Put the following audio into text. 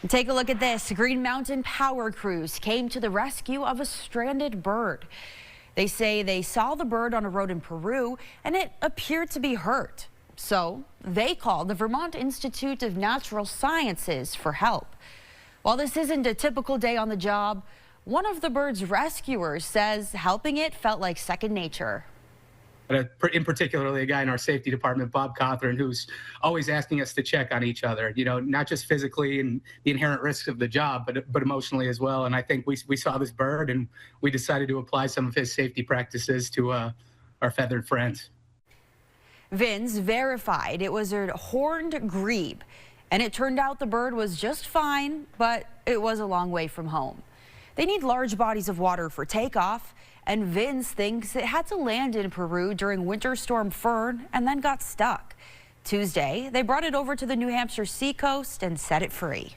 Take a look at this. Green Mountain Power Crews came to the rescue of a stranded bird. They say they saw the bird on a road in Peru and it appeared to be hurt. So they called the Vermont Institute of Natural Sciences for help. While this isn't a typical day on the job, one of the bird's rescuers says helping it felt like second nature. In particularly a guy in our safety department, Bob Cothran, who's always asking us to check on each other, not just physically and the inherent risks of the job, but emotionally as well. And I think we saw this bird and we decided to apply some of his safety practices to our feathered friends. Vince verified it was a horned grebe, and it turned out the bird was just fine, but it was a long way from home. They need large bodies of water for takeoff, and Vince thinks it had to land in Peru during Winter Storm Fern and then got stuck. Tuesday, they brought it over to the New Hampshire seacoast and set it free.